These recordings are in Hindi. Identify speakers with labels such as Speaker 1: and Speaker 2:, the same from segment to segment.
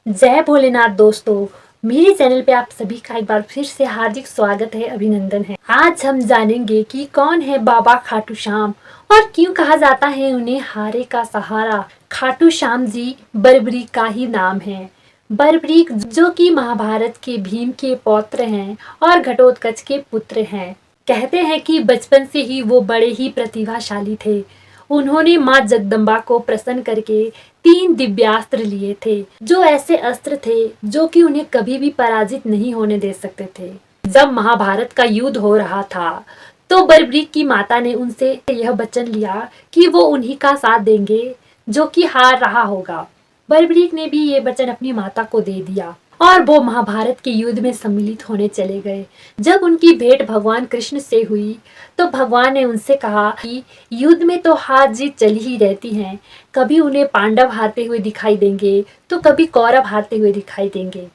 Speaker 1: जय भोलेनाथ दोस्तों। मेरे चैनल पे आप सभी का एक बार फिर से हार्दिक स्वागत है, अभिनंदन है। आज हम जानेंगे कि कौन है बाबा खाटू श्याम और क्यों कहा जाता है उन्हें हारे का सहारा। खाटू श्याम जी बरबरीक का ही नाम है। बरबरीक जो कि महाभारत के भीम के पौत्र हैं और घटोत्कच के पुत्र हैं। कहते हैं कि बचपन से ही वो बड़े ही प्रतिभाशाली थे। उन्होंने माँ जगदम्बा को प्रसन्न करके 3 दिव्यास्त्र लिए थे, जो ऐसे अस्त्र थे जो कि उन्हें कभी भी पराजित नहीं होने दे सकते थे। जब महाभारत का युद्ध हो रहा था तो बरबरीक की माता ने उनसे यह वचन लिया कि वो उन्हीं का साथ देंगे जो कि हार रहा होगा। बरबरीक ने भी ये वचन अपनी माता को दे दिया और वो महाभारत के युद्ध में सम्मिलित होने चले गए। जब उनकी भेंट भगवान कृष्ण से हुई तो भगवान ने उनसे कहा कि युद्ध में तो हार जीत चली ही रहती हैं, कभी उन्हें पांडव हारते हुए दिखाई देंगे तो कभी कौरव हारते हुए दिखाई देंगे।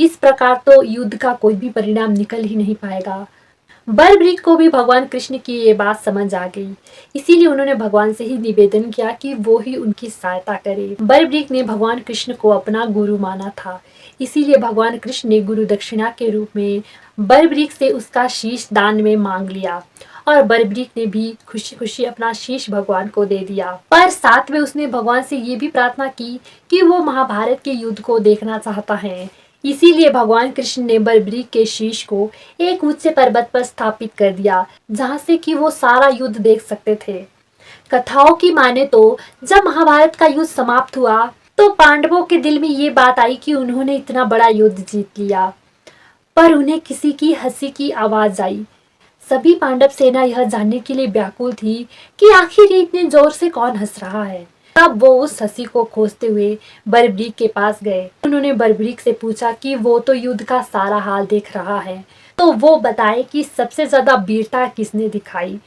Speaker 1: इस प्रकार तो युद्ध का कोई भी परिणाम निकल ही नहीं पाएगा। बलब्रीक को भी भगवान कृष्ण की ये बात समझ आ गई, इसीलिए उन्होंने भगवान से ही निवेदन किया कि वो ही उनकी सहायता करे। बलब्रीक ने भगवान कृष्ण को अपना गुरु माना था, इसीलिए भगवान कृष्ण ने गुरु दक्षिणा के रूप में बलब्रीक से उसका शीश दान में मांग लिया और बलब्रीक ने भी खुशी खुशी अपना शीश भगवान को दे दिया। पर साथ में उसने भगवान से ये भी प्रार्थना की कि वो महाभारत के युद्ध को देखना चाहता है। इसीलिए भगवान कृष्ण ने बलब्रीक के शीश को एक ऊंचे पर्वत पर स्थापित कर दिया, जहां से कि वो सारा युद्ध देख सकते थे। कथाओं की माने तो जब महाभारत का युद्ध समाप्त हुआ तो पांडवों के दिल में ये बात आई कि उन्होंने इतना बड़ा युद्ध जीत लिया, पर उन्हें किसी की हंसी की आवाज आई। सभी पांडव सेना यह जानने के लिए व्याकुल थी कि आखिर इतने जोर से कौन हंस रहा है। तब वो उस हंसी को खोजते हुए बलब्रीक के पास गए। उन्होंने बलब्रीक से पूछा कि वो तो युद्ध का सारा हाल देख रहा है, तो वो बताए कि सबसे ज्यादा वीरता किसने दिखाई।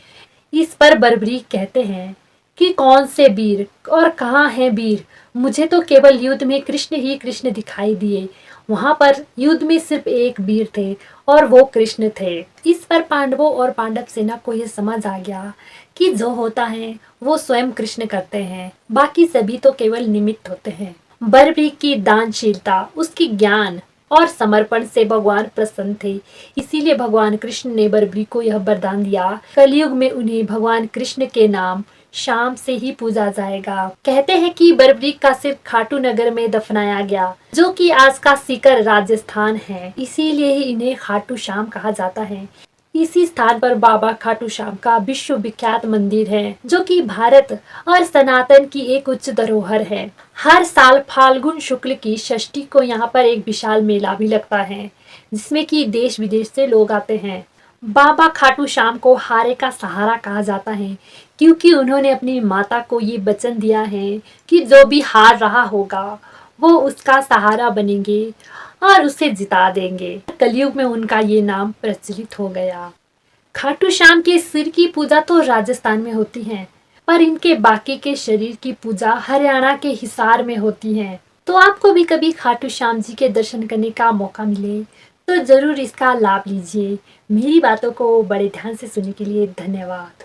Speaker 1: इस पर बलब्रीक कहते हैं कि कौन से वीर और कहाँ हैं वीर, मुझे तो केवल युद्ध में कृष्ण ही कृष्ण दिखाई दिए। वहां पर युद्ध में सिर्फ एक वीर थे और वो कृष्ण थे। इस पर पांडवों और पांडव सेना को यह समझ आ गया कि जो होता है वो स्वयं कृष्ण करते हैं, बाकी सभी तो केवल निमित्त होते हैं। बलब्रीक की दानशीलता, उसकी ज्ञान और समर्पण से भगवान प्रसन्न थे, इसीलिए भगवान कृष्ण ने बलब्रीक को यह वरदान दिया, कलयुग में उन्हें भगवान कृष्ण के नाम शाम से ही पूजा जाएगा। कहते हैं कि बलब्रीक का सिर खाटू नगर में दफनाया गया, जो कि आज का सीकर राजस्थान है, इसीलिए ही इन्हें खाटू श्याम कहा जाता है। इसी स्थान पर बाबा खाटू श्याम का विश्व विख्यात मंदिर है, जो कि भारत और सनातन की एक उच्च धरोहर है। हर साल फाल्गुन शुक्ल की षष्ठी को यहाँ पर एक विशाल मेला भी लगता है, जिसमें कि देश विदेश से लोग आते हैं। बाबा खाटू श्याम को हारे का सहारा कहा जाता है, क्योंकि उन्होंने अपनी माता को ये वचन दिया है कि जो भी हार रहा होगा वो उसका सहारा बनेंगे और उसे जिता देंगे। कलयुग में उनका ये नाम प्रचलित हो गया। खाटू श्याम के सिर की पूजा तो राजस्थान में होती है, पर इनके बाकी के शरीर की पूजा हरियाणा के हिसार में होती है। तो आपको भी कभी खाटू श्याम जी के दर्शन करने का मौका मिले तो जरूर इसका लाभ लीजिए। मेरी बातों को बड़े ध्यान से सुनने के लिए धन्यवाद।